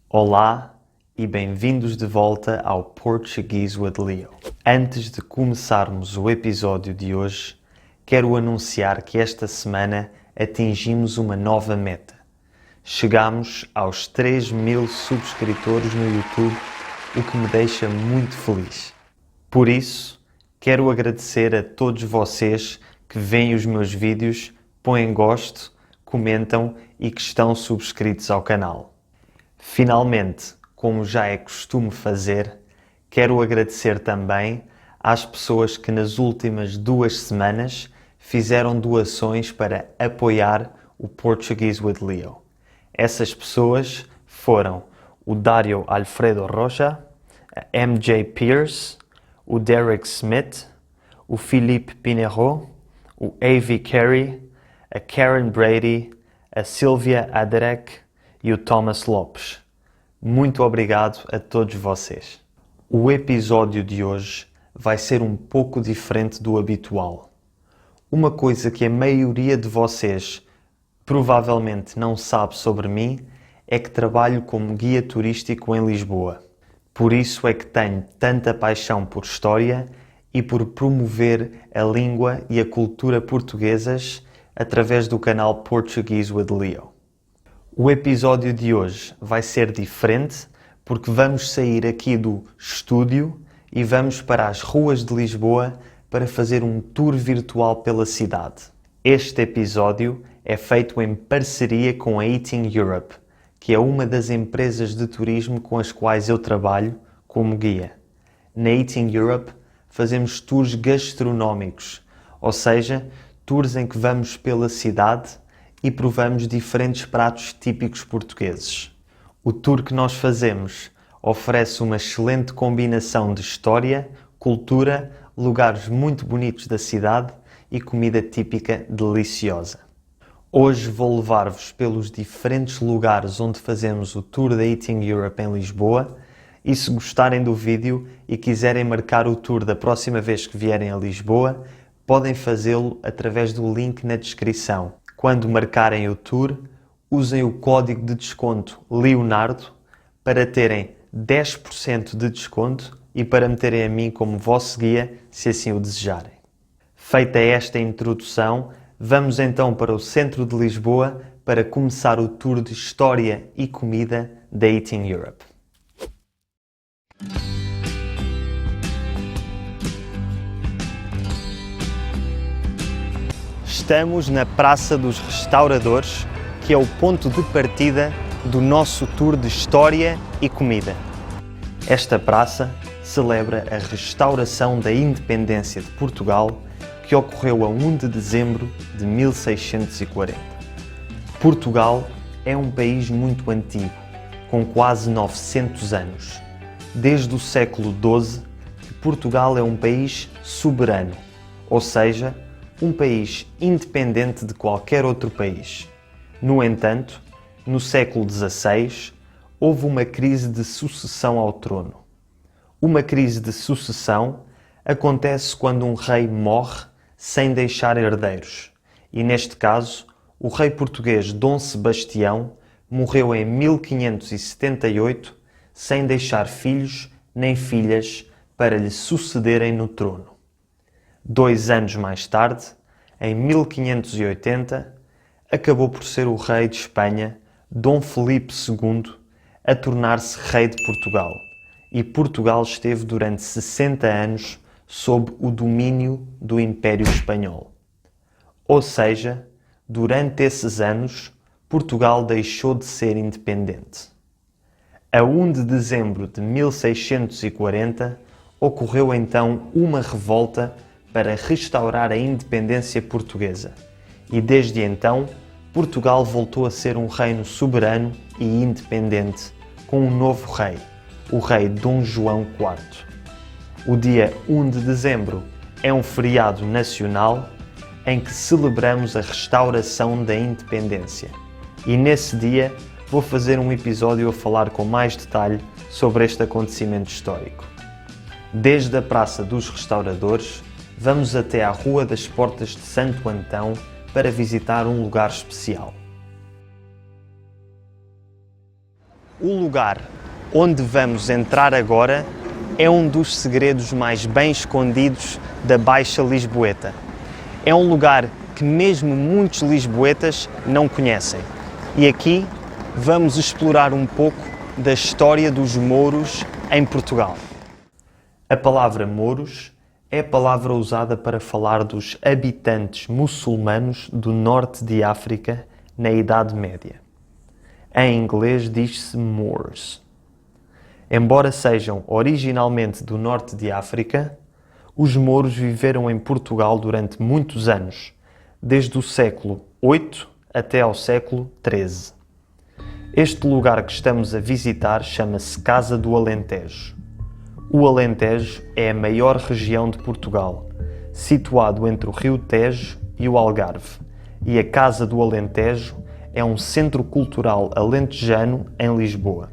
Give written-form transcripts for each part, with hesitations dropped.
Olá e bem-vindos de volta ao Portuguese with Leo. Antes de começarmos o episódio de hoje, quero anunciar que esta semana atingimos uma nova meta. Chegamos aos 3.000 subscritores no YouTube, o que me deixa muito feliz. Por isso, quero agradecer a todos vocês que veem os meus vídeos, põem gosto, comentam e que estão subscritos ao canal. Finalmente, como já é costume fazer, quero agradecer também às pessoas que nas últimas 2 semanas fizeram doações para apoiar o Portuguese with Leo. Essas pessoas foram o Dário Alfredo Rocha, a MJ Pierce, o Derek Smith, o Filipe Pinheiro, o A.V. Carey, a Karen Brady, a Silvia Aderek e o Thomas Lopes. Muito obrigado a todos vocês. O episódio de hoje vai ser um pouco diferente do habitual. Uma coisa que a maioria de vocês provavelmente não sabe sobre mim é que trabalho como guia turístico em Lisboa. Por isso é que tenho tanta paixão por história e por promover a língua e a cultura portuguesas através do canal Portuguese with Leo. O episódio de hoje vai ser diferente porque vamos sair aqui do estúdio e vamos para as ruas de Lisboa para fazer um tour virtual pela cidade. Este episódio é feito em parceria com a Eating Europe, que é uma das empresas de turismo com as quais eu trabalho como guia. Na Eating Europe fazemos tours gastronómicos, ou seja, tours em que vamos pela cidade e provamos diferentes pratos típicos portugueses. O tour que nós fazemos oferece uma excelente combinação de história, cultura, lugares muito bonitos da cidade e comida típica deliciosa. Hoje vou levar-vos pelos diferentes lugares onde fazemos o tour da Eating Europe em Lisboa e se gostarem do vídeo e quiserem marcar o tour da próxima vez que vierem a Lisboa, podem fazê-lo através do link na descrição. Quando marcarem o tour, usem o código de desconto Leonardo para terem 10% de desconto e para me terem a mim como vosso guia, se assim o desejarem. Feita esta introdução, vamos então para o centro de Lisboa para começar o tour de história e comida da Eating Europe. Estamos na Praça dos Restauradores, que é o ponto de partida do nosso tour de história e comida. Esta praça celebra a restauração da independência de Portugal, que ocorreu a 1 de dezembro de 1640. Portugal é um país muito antigo, com quase 900 anos. Desde o século XII, Portugal é um país soberano, ou seja, um país independente de qualquer outro país. No entanto, no século XVI, houve uma crise de sucessão ao trono. Uma crise de sucessão acontece quando um rei morre sem deixar herdeiros. E neste caso, o rei português Dom Sebastião morreu em 1578 sem deixar filhos nem filhas para lhe sucederem no trono. 2 anos mais tarde, em 1580, acabou por ser o rei de Espanha, Dom Filipe II, a tornar-se rei de Portugal, e Portugal esteve durante 60 anos sob o domínio do Império Espanhol. Ou seja, durante esses anos, Portugal deixou de ser independente. A 1 de dezembro de 1640, ocorreu então uma revolta para restaurar a independência portuguesa. E desde então, Portugal voltou a ser um reino soberano e independente, com um novo rei, o rei Dom João IV. O dia 1 de dezembro é um feriado nacional em que celebramos a restauração da independência. E nesse dia vou fazer um episódio a falar com mais detalhe sobre este acontecimento histórico. Desde a Praça dos Restauradores, vamos até à Rua das Portas de Santo Antão para visitar um lugar especial. O lugar onde vamos entrar agora é um dos segredos mais bem escondidos da Baixa Lisboeta. É um lugar que mesmo muitos lisboetas não conhecem. E aqui vamos explorar um pouco da história dos mouros em Portugal. A palavra mouros é a palavra usada para falar dos habitantes muçulmanos do norte de África na Idade Média. Em inglês diz-se Moors. Embora sejam originalmente do norte de África, os mouros viveram em Portugal durante muitos anos, desde o século VIII até ao século XIII. Este lugar que estamos a visitar chama-se Casa do Alentejo. O Alentejo é a maior região de Portugal, situado entre o Rio Tejo e o Algarve, e a Casa do Alentejo é um centro cultural alentejano em Lisboa.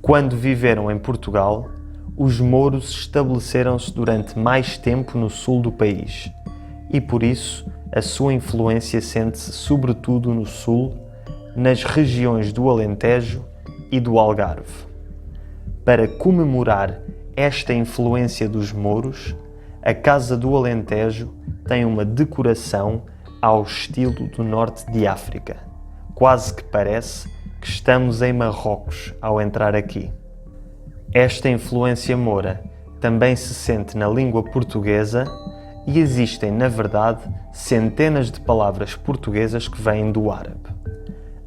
Quando viveram em Portugal, os mouros estabeleceram-se durante mais tempo no sul do país e, por isso, a sua influência sente-se sobretudo no sul, nas regiões do Alentejo e do Algarve. Para comemorar esta influência dos mouros, a Casa do Alentejo tem uma decoração ao estilo do norte de África. Quase que parece que estamos em Marrocos ao entrar aqui. Esta influência moura também se sente na língua portuguesa e existem, na verdade, centenas de palavras portuguesas que vêm do árabe.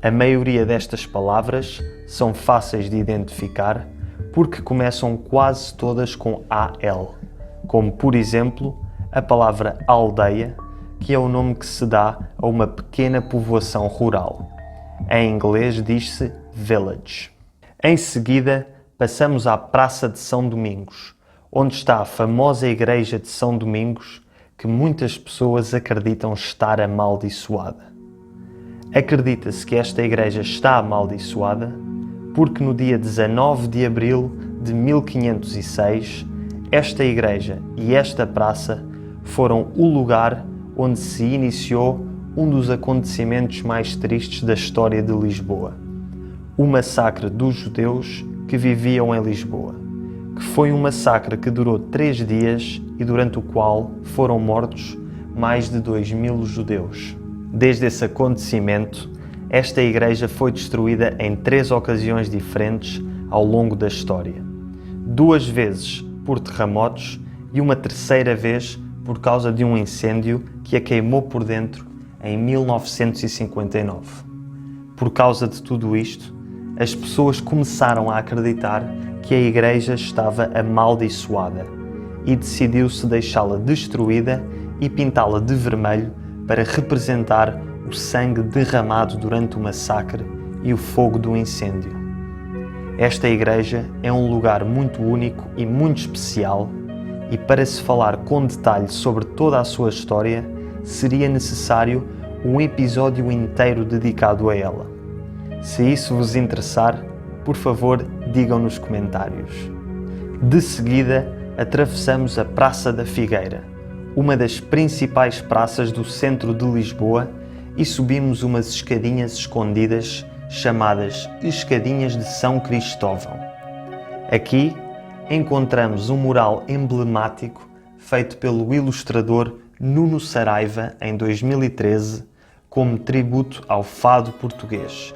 A maioria destas palavras são fáceis de identificar porque começam quase todas com AL, como, por exemplo, a palavra aldeia, que é o nome que se dá a uma pequena povoação rural. Em inglês diz-se village. Em seguida, passamos à Praça de São Domingos, onde está a famosa Igreja de São Domingos, que muitas pessoas acreditam estar amaldiçoada. Acredita-se que esta igreja está amaldiçoada porque no dia 19 de abril de 1506, esta igreja e esta praça foram o lugar onde se iniciou um dos acontecimentos mais tristes da história de Lisboa, o massacre dos judeus que viviam em Lisboa, que foi um massacre que durou 3 dias e durante o qual foram mortos mais de 2.000 judeus. Desde esse acontecimento, esta igreja foi destruída em 3 ocasiões diferentes ao longo da história. 2 vezes por terremotos e uma 3ª vez por causa de um incêndio que a queimou por dentro em 1959. Por causa de tudo isto, as pessoas começaram a acreditar que a igreja estava amaldiçoada e decidiu-se deixá-la destruída e pintá-la de vermelho para representar o sangue derramado durante o massacre e o fogo do incêndio. Esta igreja é um lugar muito único e muito especial e para se falar com detalhe sobre toda a sua história, seria necessário um episódio inteiro dedicado a ela. Se isso vos interessar, por favor, digam nos comentários. De seguida, atravessamos a Praça da Figueira, uma das principais praças do centro de Lisboa, e subimos umas escadinhas escondidas chamadas Escadinhas de São Cristóvão. Aqui encontramos um mural emblemático feito pelo ilustrador Nuno Saraiva em 2013 como tributo ao fado português,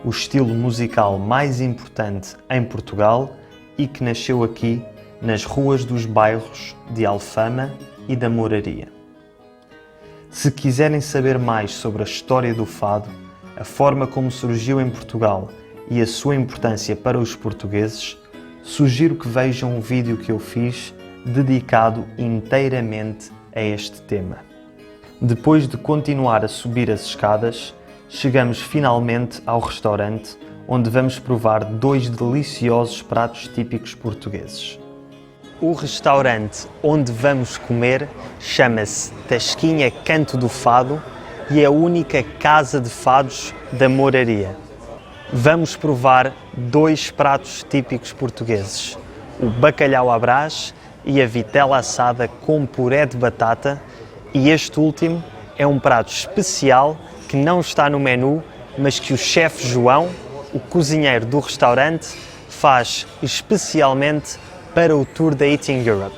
o estilo musical mais importante em Portugal e que nasceu aqui nas ruas dos bairros de Alfama e da Moraria. Se quiserem saber mais sobre a história do fado, a forma como surgiu em Portugal e a sua importância para os portugueses, sugiro que vejam um vídeo que eu fiz dedicado inteiramente a este tema. Depois de continuar a subir as escadas, chegamos finalmente ao restaurante onde vamos provar 2 deliciosos pratos típicos portugueses. O restaurante onde vamos comer chama-se Tasquinha Canto do Fado e é a única casa de fados da Moraria. Vamos provar 2 pratos típicos portugueses, o bacalhau à Brás e a vitela assada com puré de batata, e este último é um prato especial que não está no menu, mas que o chefe João, o cozinheiro do restaurante faz especialmente para o tour da Eating Europe.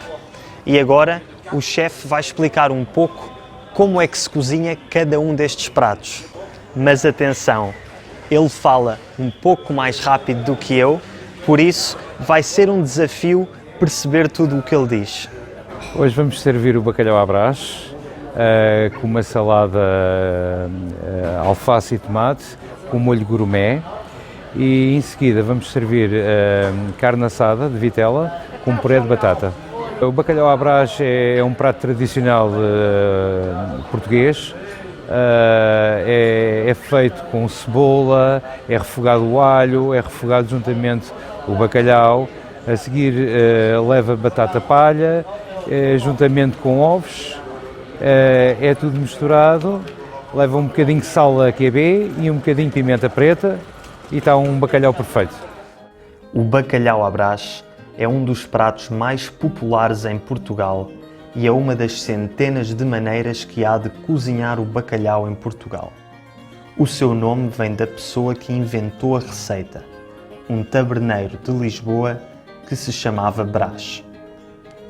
E agora o chefe vai explicar um pouco como é que se cozinha cada um destes pratos. Mas atenção, ele fala um pouco mais rápido do que eu, por isso vai ser um desafio perceber tudo o que ele diz. Hoje vamos servir o bacalhau à Brás com uma salada alface e tomate com molho gourmet e em seguida vamos servir carne assada de vitela com puré de batata. O bacalhau à Brás é um prato tradicional português. É feito com cebola, é refogado o alho, é refogado juntamente o bacalhau, a seguir leva batata palha, juntamente com ovos, é tudo misturado, leva um bocadinho de sal a QB e um bocadinho de pimenta preta e está um bacalhau perfeito. O bacalhau à Brás é um dos pratos mais populares em Portugal e é uma das centenas de maneiras que há de cozinhar o bacalhau em Portugal. O seu nome vem da pessoa que inventou a receita, um taberneiro de Lisboa que se chamava Brás.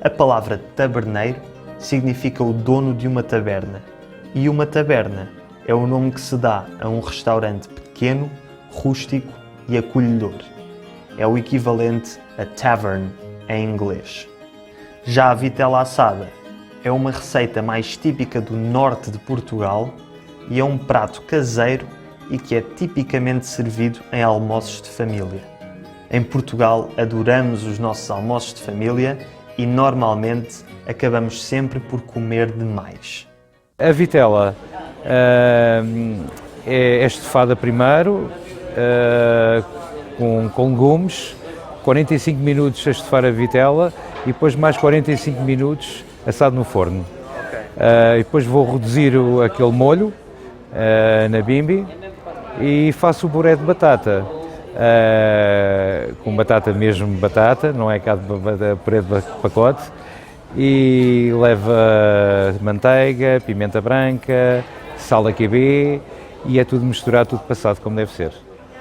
A palavra taberneiro significa o dono de uma taberna, e uma taberna é o nome que se dá a um restaurante pequeno, rústico e acolhedor. É o equivalente a tavern em inglês. Já a vitela assada é uma receita mais típica do norte de Portugal e é um prato caseiro e que é tipicamente servido em almoços de família. Em Portugal adoramos os nossos almoços de família e normalmente acabamos sempre por comer demais. A vitela é estofada primeiro com legumes, 45 minutos a estofar a vitela e depois mais 45 minutos assado no forno. E depois vou reduzir aquele molho na bimbi e faço o puré de batata. Com batata mesmo, batata, não é cá de puré de pacote. E leva manteiga, pimenta branca, sal a QB e é tudo misturado, tudo passado como deve ser.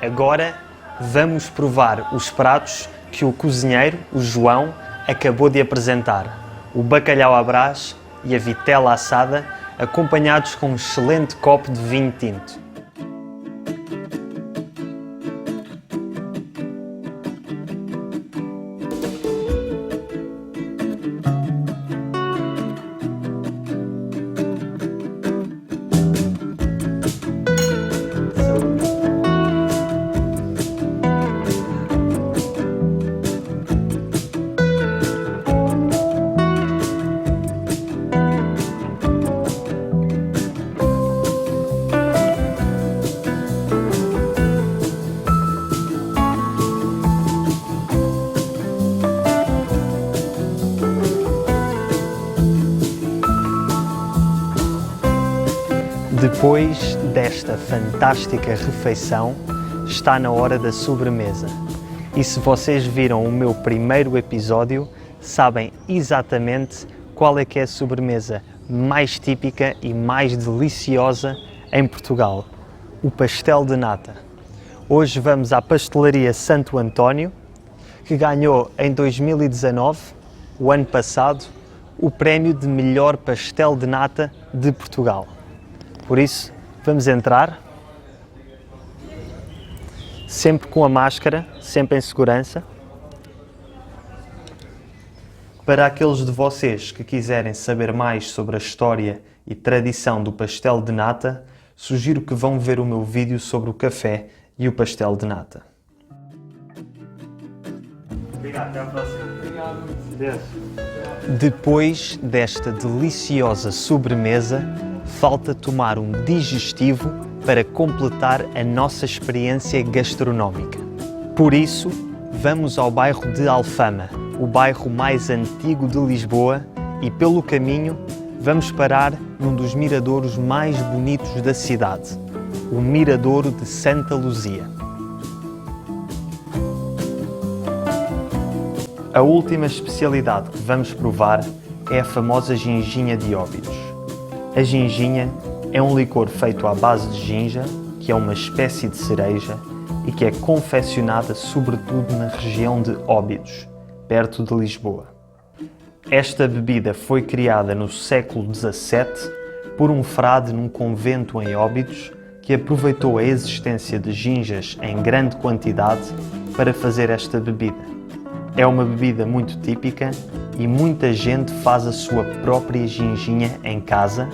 Agora vamos provar os pratos que o cozinheiro, o João, acabou de apresentar. O bacalhau à Brás e a vitela assada, acompanhados com um excelente copo de vinho tinto. Depois desta fantástica refeição, está na hora da sobremesa. E se vocês viram o meu primeiro episódio, sabem exatamente qual é que é a sobremesa mais típica e mais deliciosa em Portugal: o pastel de nata. Hoje vamos à pastelaria Santo António, que ganhou em 2019, o ano passado, o prémio de melhor pastel de nata de Portugal. Por isso, vamos entrar, sempre com a máscara, sempre em segurança. Para aqueles de vocês que quiserem saber mais sobre a história e tradição do pastel de nata, sugiro que vão ver o meu vídeo sobre o café e o pastel de nata. Obrigado, até à próxima. Obrigado. Deus. Depois desta deliciosa sobremesa, falta tomar um digestivo para completar a nossa experiência gastronómica. Por isso, vamos ao bairro de Alfama, o bairro mais antigo de Lisboa, e pelo caminho vamos parar num dos miradouros mais bonitos da cidade, o Miradouro de Santa Luzia. A última especialidade que vamos provar é a famosa ginginha de Óbidos. A ginginha é um licor feito à base de ginja, que é uma espécie de cereja, e que é confeccionada sobretudo na região de Óbidos, perto de Lisboa. Esta bebida foi criada no século XVII por um frade num convento em Óbidos que aproveitou a existência de ginjas em grande quantidade para fazer esta bebida. É uma bebida muito típica e muita gente faz a sua própria ginginha em casa,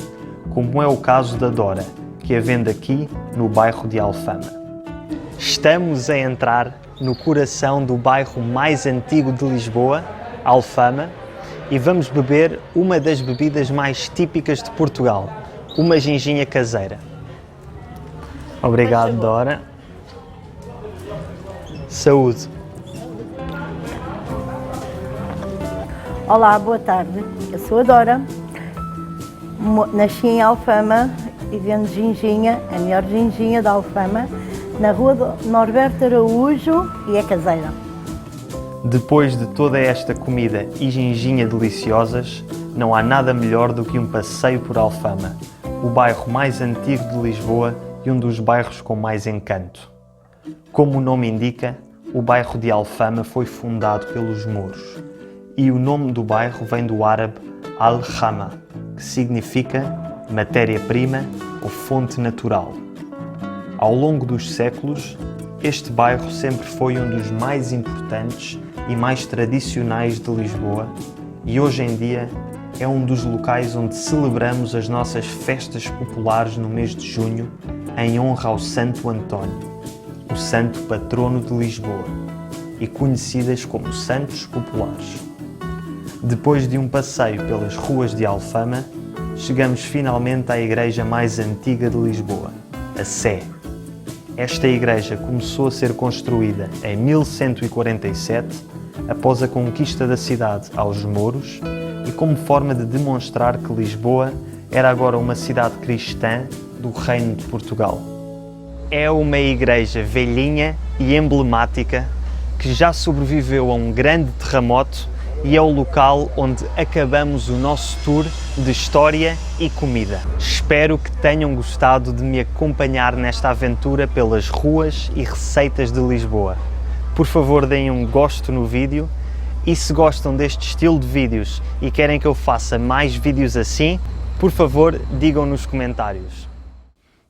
como é o caso da Dora, que a vende aqui no bairro de Alfama. Estamos a entrar no coração do bairro mais antigo de Lisboa, Alfama, e vamos beber uma das bebidas mais típicas de Portugal, uma ginginha caseira. Obrigado, Dora. Saúde. Olá, boa tarde. Eu sou a Dora, nasci em Alfama e vendo ginginha, a melhor ginginha da Alfama, na rua do Norberto Araújo e é caseira. Depois de toda esta comida e ginginha deliciosas, não há nada melhor do que um passeio por Alfama, o bairro mais antigo de Lisboa e um dos bairros com mais encanto. Como o nome indica, o bairro de Alfama foi fundado pelos mouros e o nome do bairro vem do árabe Al-Khama, que significa matéria-prima ou fonte natural. Ao longo dos séculos, este bairro sempre foi um dos mais importantes e mais tradicionais de Lisboa e hoje em dia é um dos locais onde celebramos as nossas festas populares no mês de junho em honra ao Santo António, o santo patrono de Lisboa, e conhecidas como Santos Populares. Depois de um passeio pelas ruas de Alfama, chegamos finalmente à igreja mais antiga de Lisboa, a Sé. Esta igreja começou a ser construída em 1147, após a conquista da cidade aos mouros, e como forma de demonstrar que Lisboa era agora uma cidade cristã do Reino de Portugal. É uma igreja velhinha e emblemática que já sobreviveu a um grande terremoto e é o local onde acabamos o nosso tour de história e comida. Espero que tenham gostado de me acompanhar nesta aventura pelas ruas e receitas de Lisboa. Por favor, deem um gosto no vídeo e se gostam deste estilo de vídeos e querem que eu faça mais vídeos assim, por favor, digam nos comentários.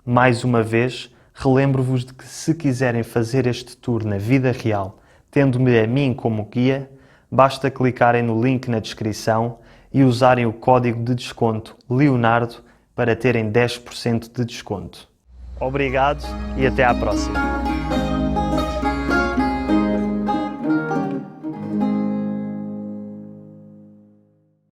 Mais uma vez, relembro-vos de que se quiserem fazer este tour na vida real, tendo-me a mim como guia, basta clicarem no link na descrição e usarem o código de desconto Leonardo para terem 10% de desconto. Obrigado e até à próxima!